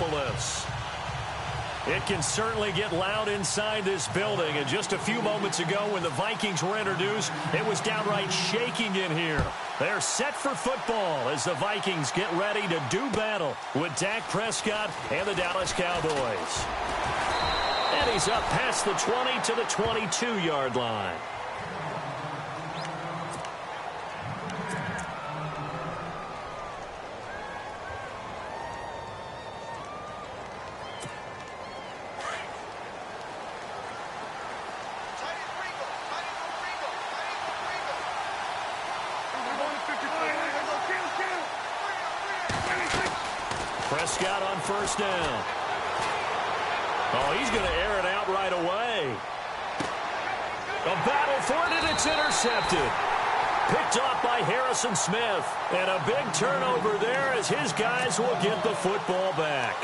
Indianapolis. It can certainly get loud inside this building. And just a few moments ago when the Vikings were introduced, it was downright shaking in here. They're set for football as the Vikings get ready to do battle with Dak Prescott and the Dallas Cowboys. And he's up past the 20 to the 22-yard line. Prescott on first down. Oh, he's going to air it out right away. A battle for it, and it's intercepted. Picked off by Harrison Smith. And a big turnover there as his guys will get the football back.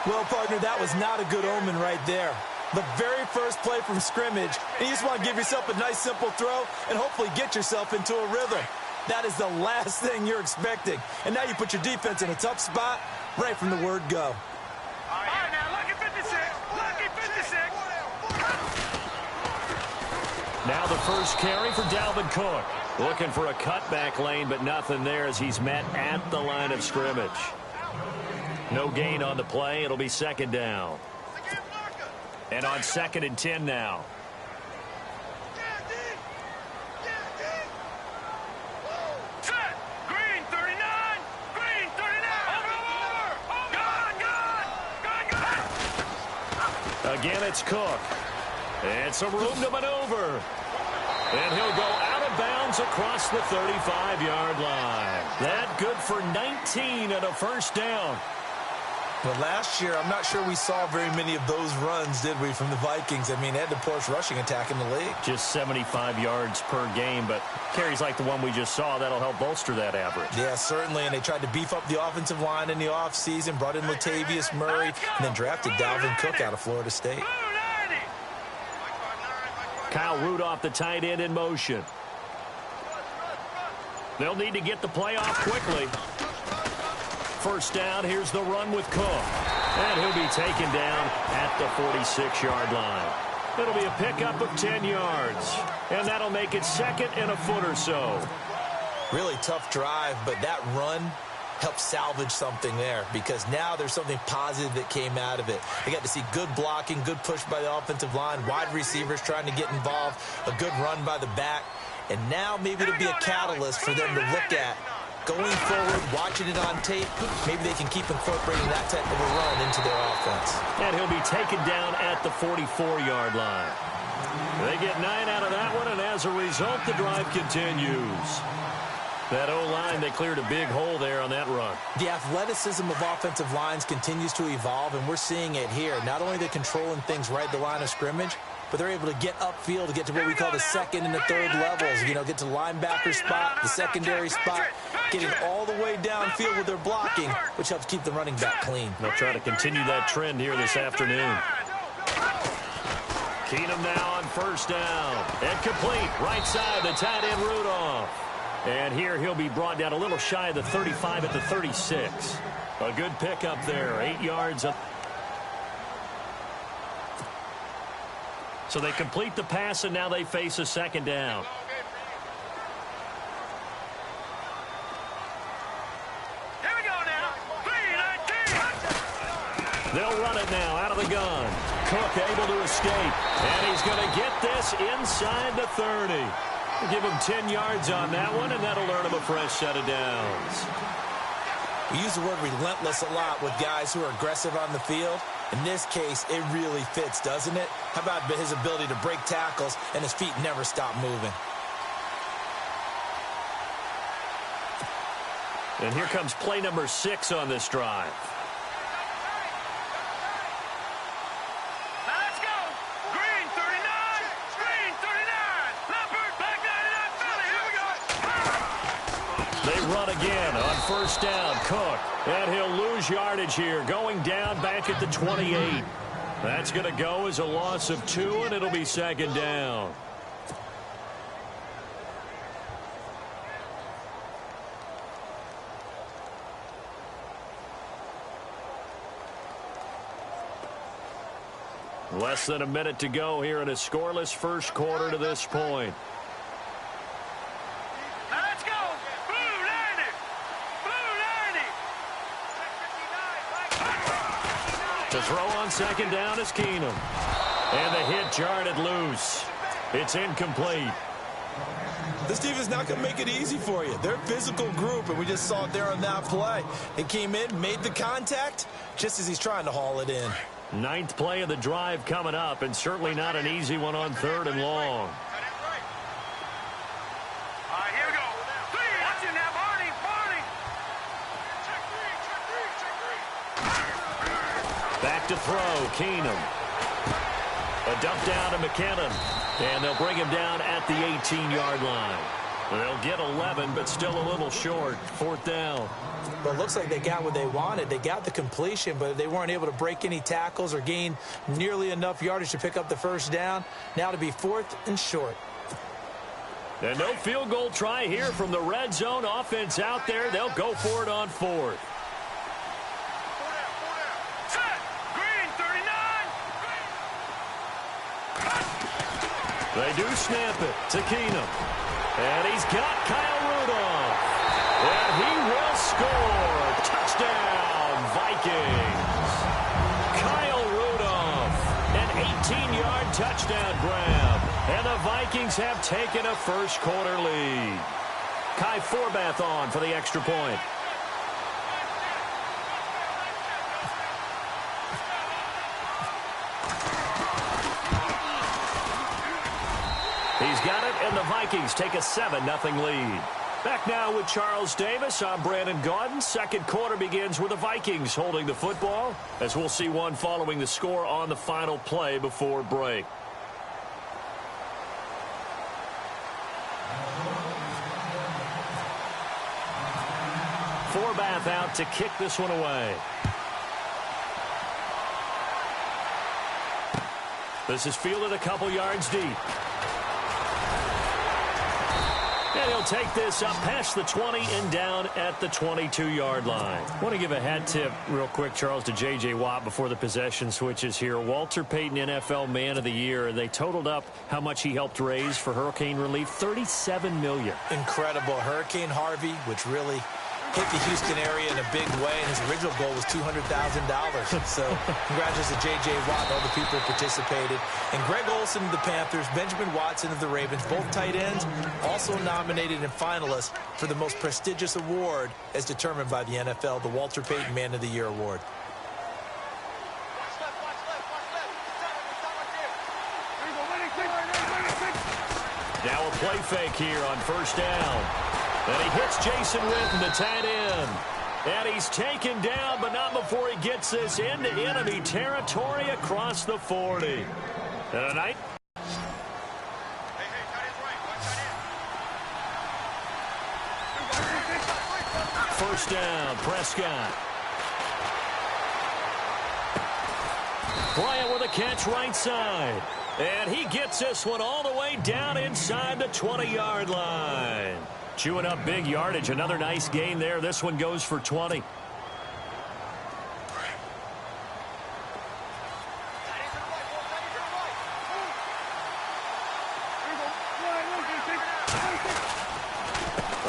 Well, partner, that was not a good omen right there. The very first play from scrimmage, and you just want to give yourself a nice, simple throw and hopefully get yourself into a rhythm. That is the last thing you're expecting. And now you put your defense in a tough spot right from the word go. All right, now, lucky 56. Lucky 56. Now the first carry for Dalvin Cook. Looking for a cutback lane, but nothing there as he's met at the line of scrimmage. No gain on the play. It'll be second down. And on 2nd and 10 now. Set. Green 39. Green 39. Gone. Again, it's Cook. And some room to maneuver. And he'll go out of bounds across the 35-yard line. That good for 19 and a first down. Well, last year, I'm not sure we saw very many of those runs, did we, from the Vikings? I mean, they had the poorest rushing attack in the league. Just 75 yards per game, but carries like the one we just saw, that'll help bolster that average. Yeah, certainly, and they tried to beef up the offensive line in the offseason, brought in Latavius Murray, and then drafted Dalvin Cook out of Florida State. Kyle Rudolph, the tight end, in motion. They'll need to get the play off quickly. First down, here's the run with Cook. And he'll be taken down at the 46-yard line. It'll be a pickup of 10 yards. And that'll make it second and a foot or so. Really tough drive, but that run helped salvage something there because now there's something positive that came out of it. They got to see good blocking, good push by the offensive line, wide receivers trying to get involved, a good run by the back. And now maybe it'll be a catalyst for them to look at going forward, watching it on tape. Maybe they can keep incorporating that type of a run into their offense. And he'll be taken down at the 44-yard line. They get 9 out of that one, and as a result, the drive continues. That O-line, they cleared a big hole there on that run. The athleticism of offensive lines continues to evolve, and we're seeing it here. Not only are they controlling things right at the line of scrimmage, but they're able to get upfield to get to what we call the second and the third levels. You know, get to the linebacker spot, the secondary spot, getting all the way downfield with their blocking, which helps keep the running back clean. They'll try to continue that trend here this afternoon. Keenum now on first down. And complete. Right side, the tight end Rudolph. And here he'll be brought down a little shy of the 35 at the 36. A good pickup there. 8 yards up. So they complete the pass, and now they face a second down. Here we go now. 3-19. They'll run it now out of the gun. Cook able to escape. And he's going to get this inside the 30. Give him 10 yards on that one, and that'll earn him a fresh set of downs. We use the word relentless a lot with guys who are aggressive on the field. In this case, it really fits, doesn't it? How about his ability to break tackles and his feet never stop moving? And here comes play number 6 on this drive. Now let's go. Green 39. Green 39. Leopard, back 99. Philly, here we go. They run again on first down. Cook. And he'll lose yardage here, going down back at the 28. That's going to go as a loss of 2, and it'll be second down. Less than a minute to go here in a scoreless first quarter to this point. Now let's go. Blue 90. Blue 90. To throw on second down is Keenum. And the hit jarred it loose. It's incomplete. This defense is not going to make it easy for you. They're a physical group, and we just saw it there on that play. It came in, made the contact, just as he's trying to haul it in. Ninth play of the drive coming up, and certainly not an easy one on 3rd and long. All right, here we go. Watch it now, Barney. Back to throw, Keenum. A dump down to McKinnon, and they'll bring him down at the 18-yard line. They'll get 11, but still a little short. 4th down. Well, it looks like they got what they wanted. They got the completion, but they weren't able to break any tackles or gain nearly enough yardage to pick up the first down. Now to be 4th and short. And no field goal try here from the red zone. Offense out there. They'll go for it on 4th. Set. Green 39. They do snap it to Keenum. And he's got Kyle Rudolph. And he will score. Touchdown, Vikings. Kyle Rudolph, an 18-yard touchdown grab. And the Vikings have taken a first quarter lead. Kai Forbath on for the extra point. He's got it, and the Vikings take a 7-0 lead. Back now with Charles Davis. I'm Brandon Gaudin. Second quarter begins with the Vikings holding the football, as we'll see one following the score on the final play before break. Forbath out to kick this one away. This is fielded a couple yards deep. And he'll take this up past the 20 and down at the 22-yard line. I want to give a hat tip real quick, Charles, to J.J. Watt before the possession switches here. Walter Payton, NFL Man of the Year. They totaled up how much he helped raise for hurricane relief, $37 million. Incredible. Hurricane Harvey, which really hit the Houston area in a big way, and his original goal was $200,000. So congratulations to J.J. Watt and all the people who participated. And Greg Olsen of the Panthers, Benjamin Watson of the Ravens, both tight ends, also nominated and finalists for the most prestigious award as determined by the NFL, the Walter Payton Man of the Year Award. Now a play fake here on first down. And he hits Jason Witten, the tight end. And he's taken down, but not before he gets this into enemy territory across the 40. And a night. First down, Prescott. Bryant with a catch right side. And he gets this one all the way down inside the 20-yard line. Chewing up big yardage. Another nice gain there. This one goes for 20. A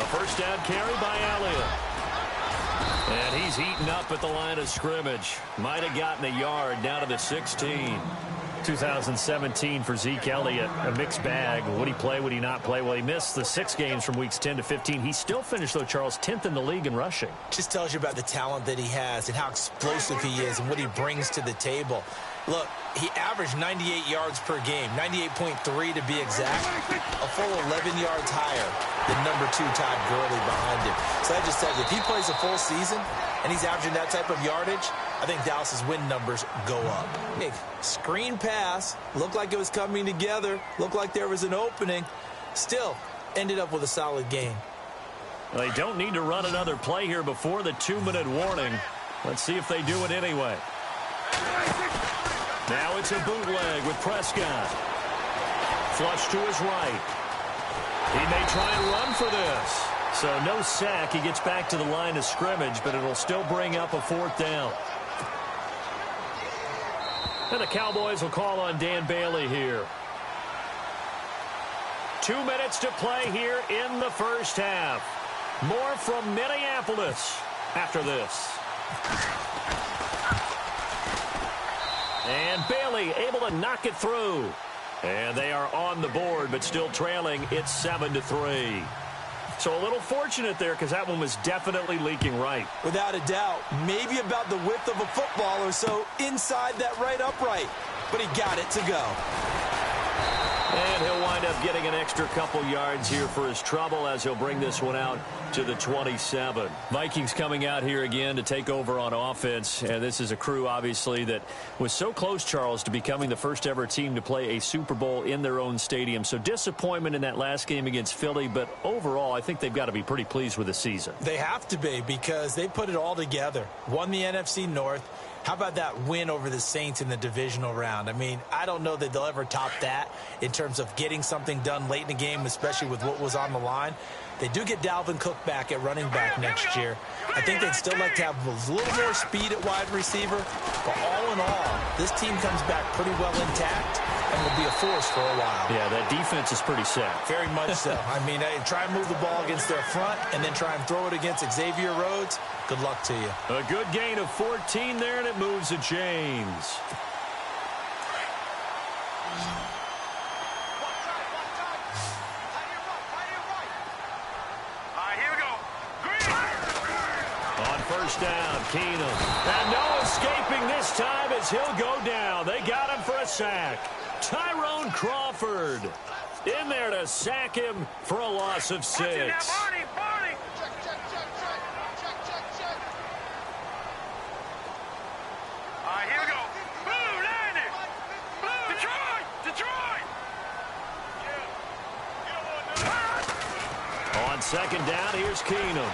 first down carry by Elliott. And he's eaten up at the line of scrimmage. Might have gotten a yard down to the 16. 2017 for Zeke Elliott, a mixed bag. Would he play, would he not play? Well, he missed the 6 games from weeks 10 to 15. He still finished, though, Charles, 10th in the league in rushing. Just tells you about the talent that he has and how explosive he is and what he brings to the table. Look, he averaged 98 yards per game, 98.3 to be exact, a full 11 yards higher than number 2 Todd Gurley behind him. So that just tells you, if he plays a full season and he's averaging that type of yardage, I think Dallas's win numbers go up. Big screen pass, looked like it was coming together, looked like there was an opening, still ended up with a solid game. They don't need to run another play here before the 2-minute warning. Let's see if they do it anyway. Now it's a bootleg with Prescott. Flush to his right. He may try and run for this. So no sack. He gets back to the line of scrimmage, but it'll still bring up a 4th down. And the Cowboys will call on Dan Bailey here. 2 minutes to play here in the first half. More from Minneapolis after this. And Bailey able to knock it through. And they are on the board, but still trailing. It's 7-3. So a little fortunate there because that one was definitely leaking right. Without a doubt. Maybe about the width of a football or so inside that right upright. But he got it to go. And he'll wind up getting an extra couple yards here for his trouble as he'll bring this one out to the 27. Vikings coming out here again to take over on offense. And this is a crew, obviously, that was so close, Charles, to becoming the first ever team to play a Super Bowl in their own stadium. So disappointment in that last game against Philly. But overall, I think they've got to be pretty pleased with the season. They have to be because they put it all together. Won the NFC North. How about that win over the Saints in the divisional round? I mean, I don't know that they'll ever top that in terms of getting something done late in the game, especially with what was on the line. They do get Dalvin Cook back at running back next year. I think they'd still like to have a little more speed at wide receiver. But all in all, this team comes back pretty well intact and will be a force for a while. Yeah, that defense is pretty set. Very much so. I mean, try and move the ball against their front and then try and throw it against Xavier Rhodes. Good luck to you. A good gain of 14 there, and it moves the chains. On first down, Keenum. And no escaping this time as he'll go down. They got him for a sack. Tyrone Crawford in there to sack him for a loss of 6. On second down, here's Keenum.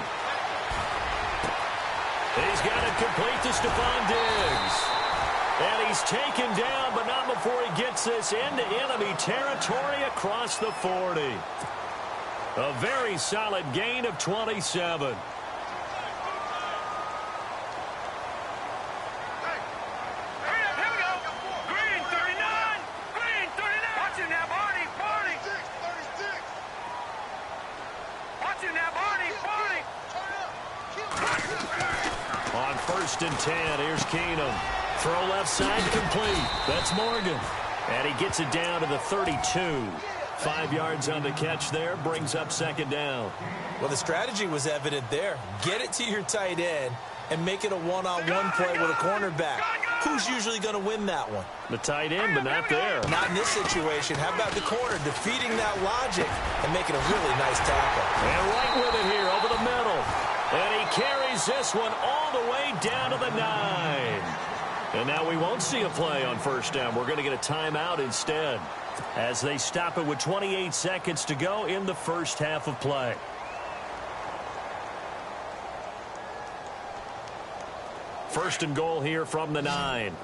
He's got it complete to Stephon Diggs. And he's taken down, but not before he gets this into enemy territory across the 40. A very solid gain of 27. On first and 10, here's Keenum. Throw left side complete. That's Morgan. And he gets it down to the 32. 5 yards on the catch there. Brings up second down. Well, the strategy was evident there. Get it to your tight end and make it a one-on-one play with a cornerback. Who's usually going to win that one? The tight end, but not there. Not in this situation. How about the corner defeating that logic and making a really nice tackle? And right with it here over the middle. And he carries this one all the way down to the 9. And now we won't see a play on first down. We're going to get a timeout instead as they stop it with 28 seconds to go in the first half of play. First and goal here from the 9.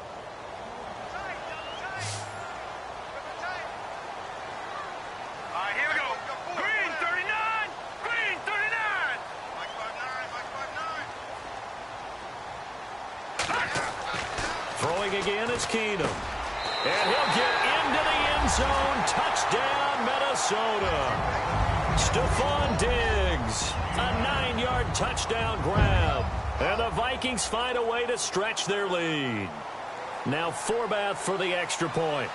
Throwing again is Keenum. And he'll get into the end zone. Touchdown, Minnesota. Stephon Diggs. A 9-yard touchdown grab. And the Vikings find a way to stretch their lead. Now Forbath for the extra point.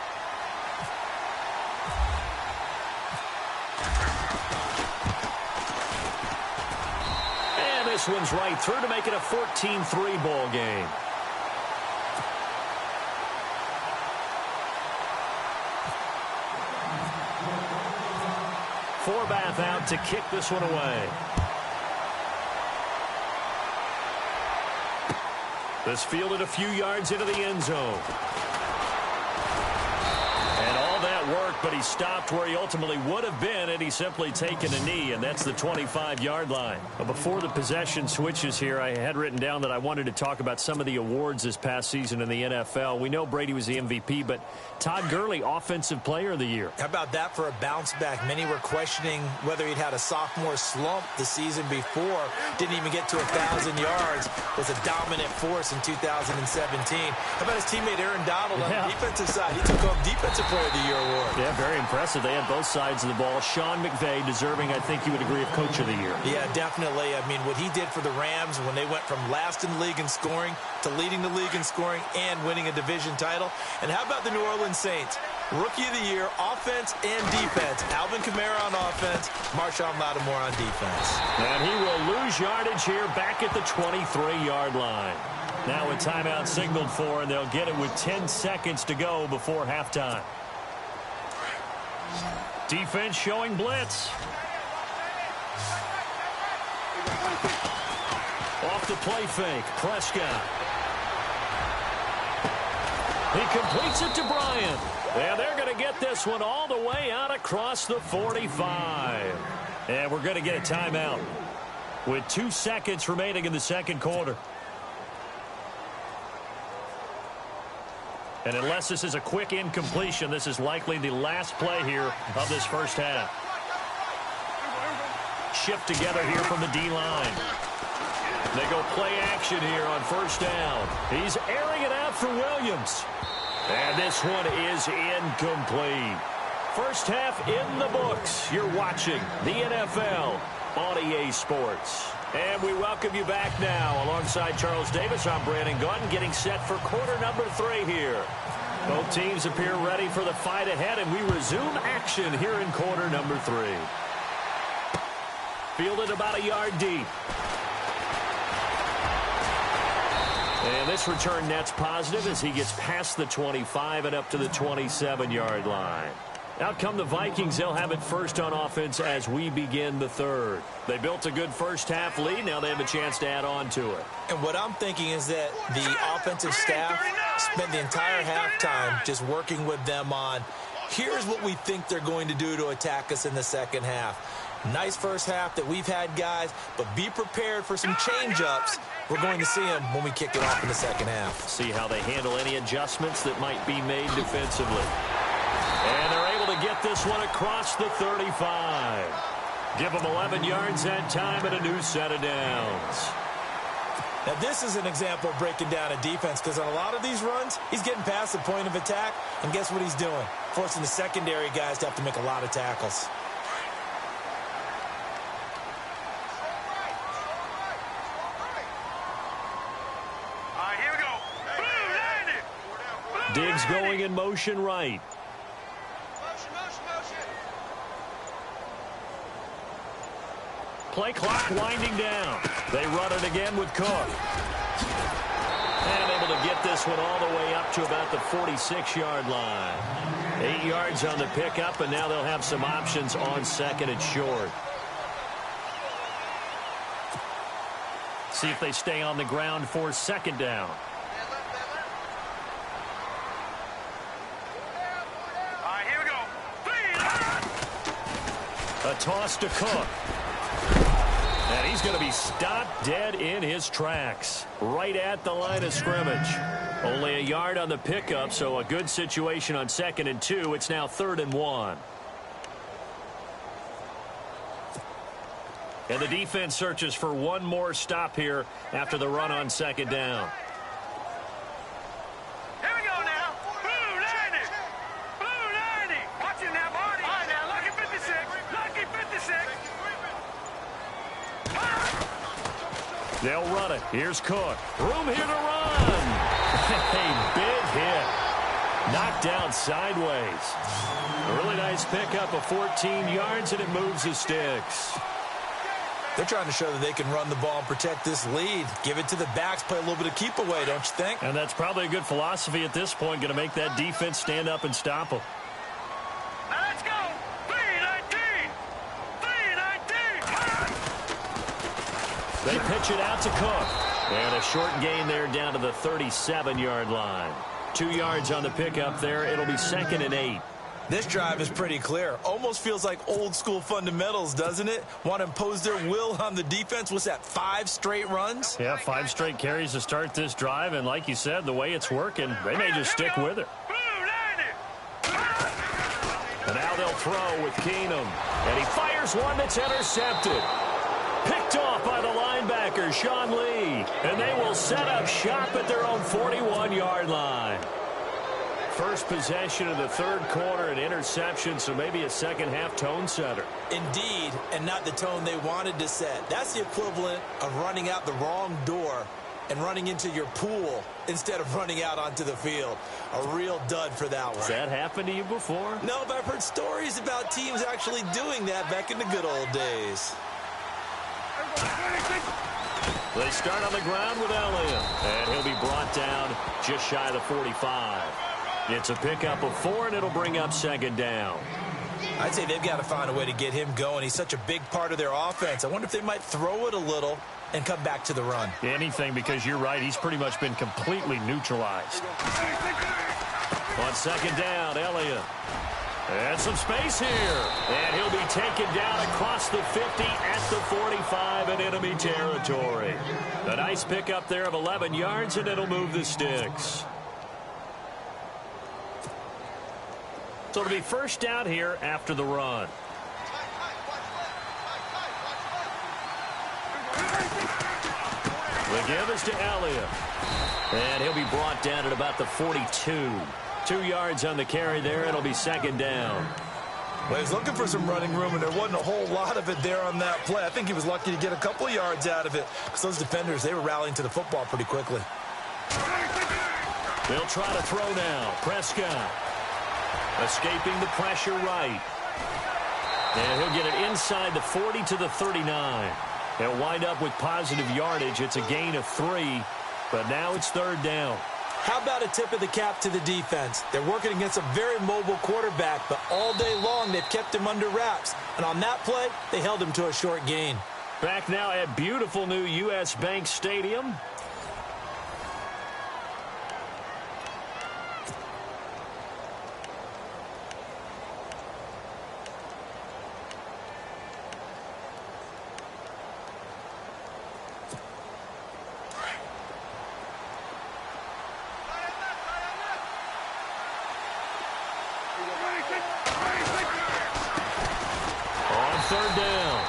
And this one's right through to make it a 14-3 ball game. Forbath out to kick this one away. This fielded a few yards into the end zone. And all that work but he stopped where he ultimately would have been had he simply taken a knee, and that's the 25-yard line. But before the possession switches here, I had written down that I wanted to talk about some of the awards this past season in the NFL. We know Brady was the MVP, but Todd Gurley, Offensive Player of the Year. How about that for a bounce back? Many were questioning whether he'd had a sophomore slump the season before. Didn't even get to 1,000 yards. Was a dominant force in 2017. How about his teammate Aaron Donald on the defensive side? He took home Defensive Player of the Year award. Yeah, very impressive. They had both sides of the ball. Sean McVay deserving, I think you would agree, of Coach of the Year. Yeah, definitely. I mean, what he did for the Rams when they went from last in the league in scoring to leading the league in scoring and winning a division title. And how about the New Orleans Saints? Rookie of the Year, offense and defense. Alvin Kamara on offense, Marshawn Lattimore on defense. And he will lose yardage here back at the 23-yard line. Now a timeout signaled for, and they'll get it with 10 seconds to go before halftime. Defense showing blitz. Off the play fake, Prescott. He completes it to Bryant. And they're going to get this one all the way out across the 45. And we're going to get a timeout with 2 seconds remaining in the second quarter. And unless this is a quick incompletion, this is likely the last play here of this first half. Shift together here from the D-line. They go play action here on first down. He's airing it out for Williams. And this one is incomplete. First half in the books. You're watching the NFL on EA Sports. And we welcome you back now. Alongside Charles Davis, I'm Brandon Gunn, getting set for quarter number 3 here. Both teams appear ready for the fight ahead, and we resume action here in quarter number 3. Fielded about a yard deep. And this return net's positive as he gets past the 25 and up to the 27-yard line. Out come the Vikings. They'll have it first on offense as we begin the third. They built a good first-half lead. Now they have a chance to add on to it. And what I'm thinking is that the offensive staff spent the entire halftime just working with them on, here's what we think they're going to do to attack us in the second half. Nice first half that we've had, guys, but be prepared for some change-ups. We're going to see them when we kick it off in the second half. See how they handle any adjustments that might be made defensively. And they're able to get this one across the 35. Give them 11 yards that time and a new set of downs. Now, this is an example of breaking down a defense because on a lot of these runs, he's getting past the point of attack, and guess what he's doing? Forcing the secondary guys to have to make a lot of tackles. Diggs going in motion right. Play clock winding down. They run it again with Cook. And able to get this one all the way up to about the 46-yard line. 8 yards on the pickup, and now they'll have some options on second and short. See if they stay on the ground for second down. A toss to Cook. And he's going to be stopped dead in his tracks. Right at the line of scrimmage. Only a yard on the pickup, so a good situation on second and 2. It's now 3rd and 1. And the defense searches for one more stop here after the run on second down. They'll run it. Here's Cook. Room here to run. A big hit. Knocked down sideways. A really nice pickup of 14 yards, and it moves the sticks. They're trying to show that they can run the ball and protect this lead. Give it to the backs, play a little bit of keep away, don't you think? And that's probably a good philosophy at this point, going to make that defense stand up and stop them. Let's go. 3-19. 3-19. They pitch it out to Cook. And a short gain there down to the 37-yard line. 2 yards on the pickup there. It'll be 2nd and 8. This drive is pretty clear. Almost feels like old school fundamentals, doesn't it? Want to impose their will on the defense. What's that, 5 straight runs? Yeah, 5 straight carries to start this drive. And like you said, the way it's working, they may just stick with it. And now they'll throw with Keenum. And he fires one that's intercepted. Picked off by the linebacker, Sean Lee. And they will set up shop at their own 41-yard line. First possession of the third quarter, an interception, so maybe a second-half tone setter. Indeed, and not the tone they wanted to set. That's the equivalent of running out the wrong door and running into your pool instead of running out onto the field. A real dud for that one. Has that happened to you before? No, but I've heard stories about teams actually doing that back in the good old days. They start on the ground with Elliott, and he'll be brought down just shy of the 45. It's a pickup of 4, and it'll bring up second down. I'd say they've got to find a way to get him going. He's such a big part of their offense. I wonder if they might throw it a little and come back to the run. Anything, because you're right. He's pretty much been completely neutralized. On second down, Elliott. And some space here. And he'll be taken down across the 50 at the 45 in enemy territory. A nice pickup there of 11 yards, and it'll move the sticks. So it'll be first down here after the run. The give is to Elliott. And he'll be brought down at about the 42. 2 yards on the carry there. It'll be second down. Well, he's looking for some running room, and there wasn't a whole lot of it there on that play. I think he was lucky to get a couple of yards out of it because those defenders, they were rallying to the football pretty quickly. They'll try to throw now. Prescott. Escaping the pressure right. And he'll get it inside the 40 to the 39. He'll wind up with positive yardage. It's a gain of 3, but now it's third down. How about a tip of the cap to the defense? They're working against a very mobile quarterback, but all day long they've kept him under wraps. And on that play, they held him to a short gain. Back now at beautiful new U.S. Bank Stadium. Third down.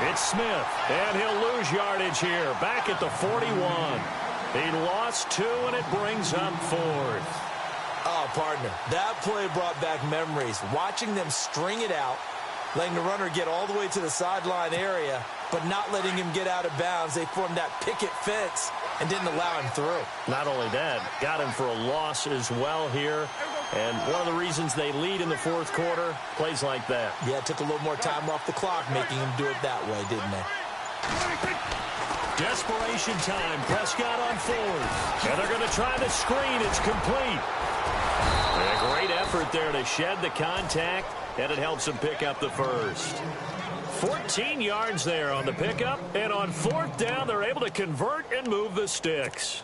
It's Smith, and he'll lose yardage here. Back at the 41. He lost 2, and it brings up 4th. Oh, partner, that play brought back memories. Watching them string it out, letting the runner get all the way to the sideline area, but not letting him get out of bounds. They formed that picket fence and didn't allow him through. Not only that, got him for a loss as well here. And one of the reasons they lead in the fourth quarter, plays like that. Yeah, it took a little more time off the clock, making him do it that way, didn't they? Desperation time. Prescott on 4th. And they're going to try the screen. It's complete. And a great effort there to shed the contact, and it helps him pick up the first. 14 yards there on the pickup, and on 4th down, they're able to convert and move the sticks.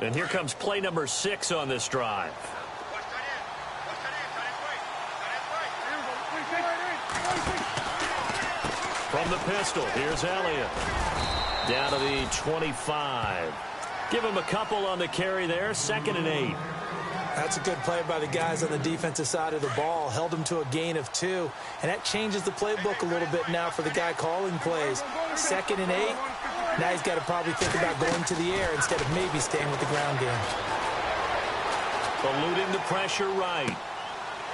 And here comes play number 6 on this drive. From the pistol, here's Elliott. Down to the 25. Give him a couple on the carry there, 2nd and 8. That's a good play by the guys on the defensive side of the ball. Held him to a gain of 2. And that changes the playbook a little bit now for the guy calling plays. 2nd and 8. Now he's got to probably think about going to the air instead of maybe staying with the ground game. Eluding the pressure right.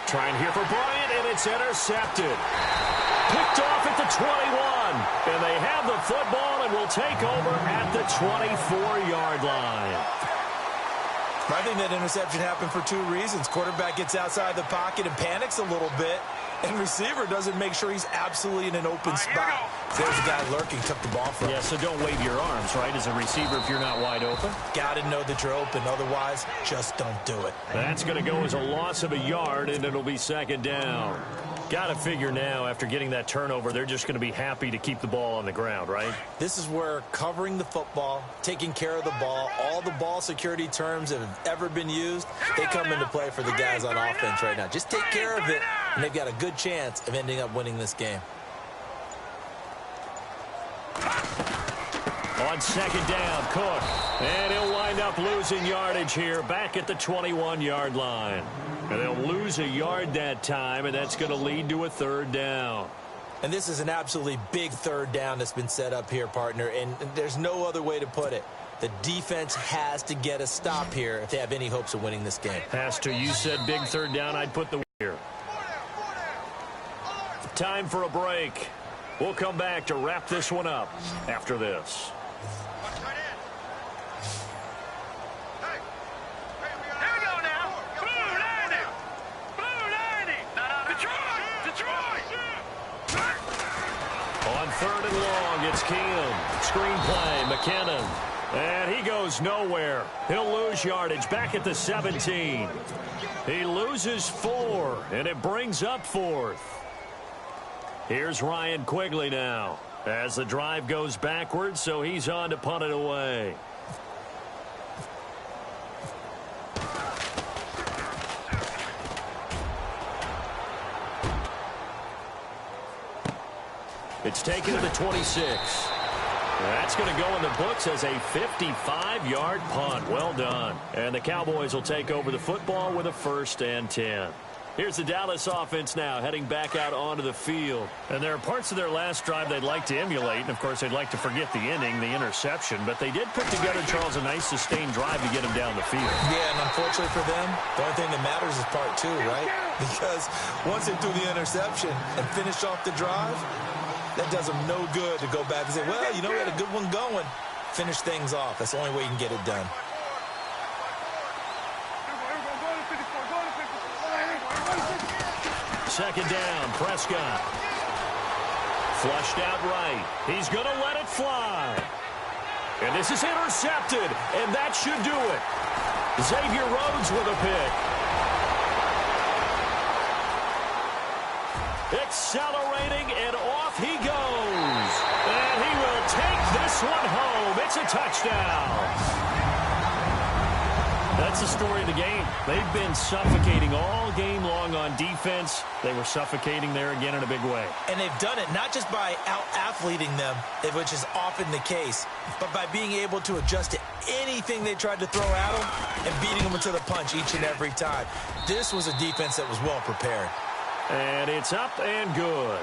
Trying here for Bryant, and it's intercepted. Picked off at the 21. And they have the football and will take over at the 24-yard line. I think that interception happened for 2 reasons. Quarterback gets outside the pocket and panics a little bit. And receiver doesn't make sure he's absolutely in an open spot. There's a guy lurking, took the ball from him. Yeah, so don't wave your arms, right, as a receiver if you're not wide open. Got to know that you're open. Otherwise, just don't do it. That's going to go as a loss of a yard, and it'll be second down. Got to figure now, after getting that turnover, they're just going to be happy to keep the ball on the ground, right? This is where covering the football, taking care of the ball, all the ball security terms that have ever been used, they come into play for the guys on offense right now. Just take care of it, and they've got a good chance of ending up winning this game. On second down, Cook. And he'll wind up losing yardage here back at the 21-yard line. And they'll lose a yard that time, and that's going to lead to a third down. And this is an absolutely big third down that's been set up here, partner, and there's no other way to put it. The defense has to get a stop here if they have any hopes of winning this game. Has to. You said big third down. I'd put the here. Time for a break. We'll come back to wrap this one up after this. Third and long, it's Keenum. Screenplay, McKinnon. And he goes nowhere. He'll lose yardage back at the 17. He loses 4, and it brings up 4th. Here's Ryan Quigley now as the drive goes backwards, so he's on to punt it away. It's taken to the 26. That's going to go in the books as a 55-yard punt. Well done. And the Cowboys will take over the football with a 1st and 10. Here's the Dallas offense now heading back out onto the field. And there are parts of their last drive they'd like to emulate. And, of course, they'd like to forget the ending, the interception. But they did put together, Charles, a nice sustained drive to get them down the field. Yeah, and unfortunately for them, the only thing that matters is part 2, right? Because once they threw the interception and finished off the drive, that does them no good to go back and say, well, you know, we had a good one going. Finish things off. That's the only way you can get it done. Second down, Prescott. Flushed out right. He's going to let it fly. And this is intercepted, and that should do it. Xavier Rhodes with a pick. Accelerating, and off he goes. And he will take this one home. It's a touchdown. That's the story of the game. They've been suffocating all game long on defense. They were suffocating there again in a big way. And they've done it not just by out-athleting them, which is often the case, but by being able to adjust to anything they tried to throw at them and beating them to the punch each and every time. This was a defense that was well prepared. And it's up and good.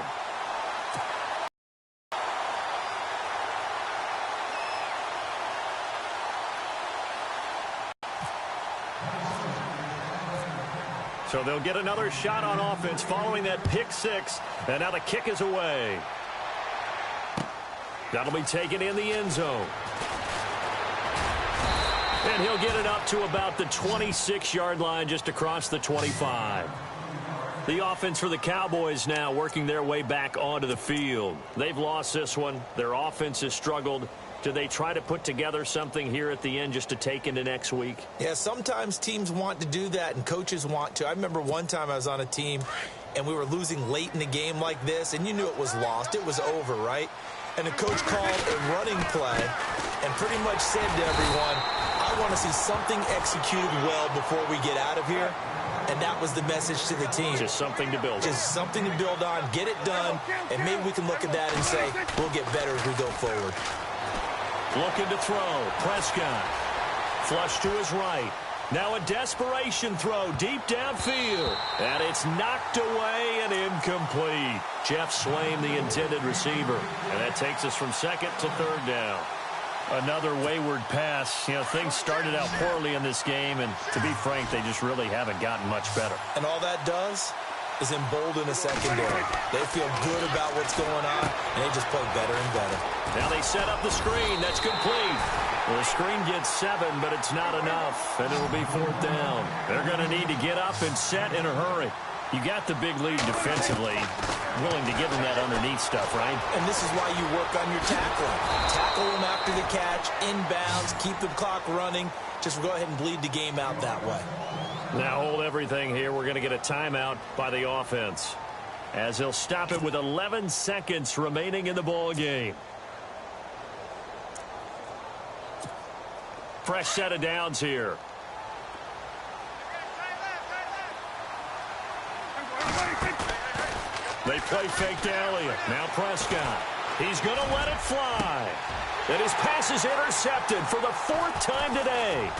So they'll get another shot on offense following that pick 6. And now the kick is away. That'll be taken in the end zone. And he'll get it up to about the 26-yard line, just across the 25. The offense for the Cowboys now working their way back onto the field. They've lost this one. Their offense has struggled. Do they try to put together something here at the end just to take into next week? Yeah, sometimes teams want to do that and coaches want to. I remember one time I was on a team and we were losing late in the game like this, and you knew it was lost. It was over, right? And the coach called a running play and pretty much said to everyone, I want to see something executed well before we get out of here. And that was the message to the team. Just something to build on. Just something to build on, get it done, and maybe we can look at that and say, we'll get better as we go forward. Looking to throw. Prescott. Flush to his right. Now a desperation throw deep downfield. And it's knocked away and incomplete. Jeff Swaim, the intended receiver. And that takes us from second to third down. Another wayward pass. You know, things started out poorly in this game, and to be frank, they just really haven't gotten much better. And all that does is embolden the secondary. They feel good about what's going on, and they just play better and better. Now they set up the screen. That's complete. Well, the screen gets 7, but it's not enough, and it'll be 4th down. They're going to need to get up and set in a hurry. You got the big lead defensively, willing to give them that underneath stuff, right? And this is why you work on your tackling. Tackle them after the catch, inbounds, keep the clock running. Just go ahead and bleed the game out that way. Now hold everything here. We're going to get a timeout by the offense, as they'll stop it with 11 seconds remaining in the ball game. Fresh set of downs here. They play fake to Elliott. Now Prescott. He's going to let it fly. And his pass is intercepted for the 4th time today.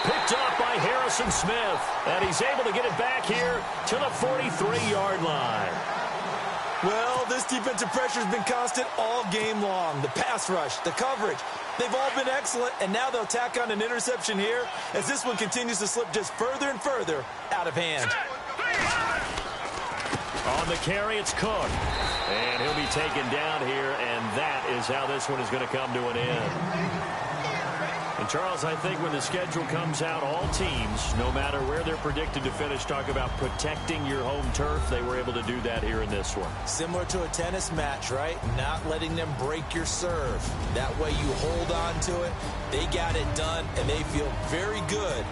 Picked off by Harrison Smith. And he's able to get it back here to the 43-yard line. Well, this defensive pressure has been constant all game long. The pass rush, the coverage, they've all been excellent. And now they'll tack on an interception here as this one continues to slip just further and further out of hand. On the carry, it's Cook. And he'll be taken down here, and that is how this one is going to come to an end. And, Charles, I think when the schedule comes out, all teams, no matter where they're predicted to finish, talk about protecting your home turf. They were able to do that here in this one. Similar to a tennis match, right? Not letting them break your serve. That way you hold on to it. They got it done, and they feel very good